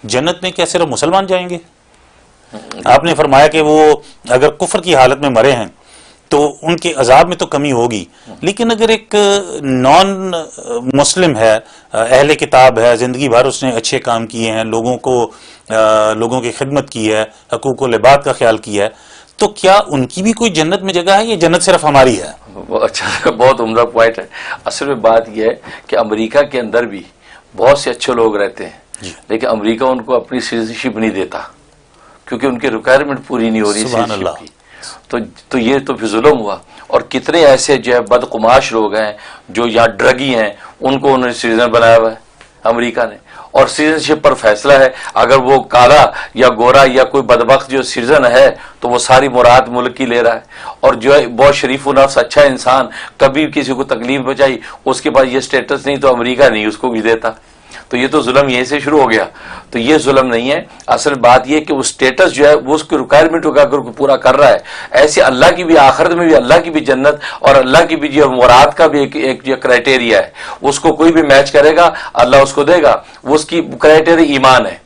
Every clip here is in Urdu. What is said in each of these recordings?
جنت میں کیا صرف مسلمان جائیں گے؟ آپ نے فرمایا کہ وہ اگر کفر کی حالت میں مرے ہیں تو ان کے عذاب میں تو کمی ہوگی، لیکن اگر ایک نان مسلم ہے، اہل کتاب ہے، زندگی بھر اس نے اچھے کام کیے ہیں، لوگوں کی خدمت کی ہے، حقوق و لباد کا خیال کیا ہے، تو کیا ان کی بھی کوئی جنت میں جگہ ہے یا جنت صرف ہماری ہے؟ اچھا، بہت عمدہ پوائنٹ ہے. اصل میں بات یہ ہے کہ امریکہ کے اندر بھی بہت سے اچھے لوگ رہتے ہیں، لیکن امریکہ ان کو اپنی سٹیزنشپ نہیں دیتا کیونکہ ان کی ریکوائرمنٹ پوری نہیں ہو رہی سبحان اللہ. تو یہ تو پھر ظلم ہوا. اور کتنے ایسے جو ہے بدقماش لوگ ہیں جو یہاں ڈرگی ہیں، ان کو انہوں نے سٹیزن بنایا ہوا ہے امریکہ نے، اور سٹیزنشپ پر فیصلہ ہے اگر وہ کالا یا گورا یا کوئی بدبخت جو سٹیزن ہے تو وہ ساری مراد ملک کی لے رہا ہے، اور جو ہے بہت شریف و نفس اچھا انسان کبھی کسی کو تکلیف پہنچائی اس کے پاس یہ سٹیٹس نہیں تو امریکہ نہیں اس کو بھی دیتا. تو یہ تو ظلم یہیں سے شروع ہو گیا. تو یہ ظلم نہیں ہے، اصل بات یہ کہ وہ سٹیٹس جو ہے وہ اس کی ریکوائرمنٹ کو اگر پورا کر رہا ہے، ایسے اللہ کی بھی آخرت میں بھی اللہ کی بھی جنت اور اللہ کی بھی جو مراد کا بھی ایک جو کرائٹیریا ہے اس کو کوئی بھی میچ کرے گا اللہ اس کو دے گا. وہ اس کی کرائٹیریا ایمان ہے.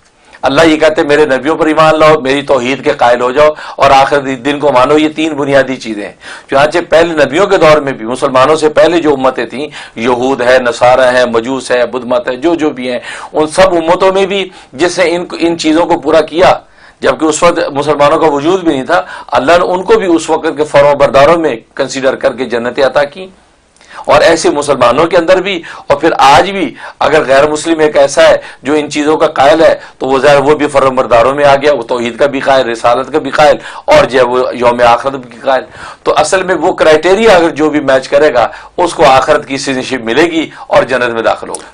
اللہ یہ کہتے ہیں میرے نبیوں پر ایمان لاؤ، میری توحید کے قائل ہو جاؤ اور آخر دن کو مانو. یہ تین بنیادی چیزیں ہیں. چنانچہ پہلے نبیوں کے دور میں بھی مسلمانوں سے پہلے جو امتیں تھیں، یہود ہے، نصارہ ہیں، مجوس ہے، بدھ مت ہے، جو بھی ہیں، ان سب امتوں میں بھی جس نے ان چیزوں کو پورا کیا، جبکہ اس وقت مسلمانوں کا وجود بھی نہیں تھا، اللہ نے ان کو بھی اس وقت کے فرما برداروں میں کنسیڈر کر کے جنتیں عطا کی. اور ایسے مسلمانوں کے اندر بھی، اور پھر آج بھی اگر غیر مسلم ایک ایسا ہے جو ان چیزوں کا قائل ہے تو وہ ظاہر وہ بھی فرمانبرداروں میں آ گیا، وہ توحید کا بھی قائل، رسالت کا بھی قائل، اور جو ہے وہ یوم آخرت بھی قائل. تو اصل میں وہ کرائٹیریا اگر جو بھی میچ کرے گا اس کو آخرت کی سٹیزنشپ ملے گی اور جنت میں داخل ہوگا.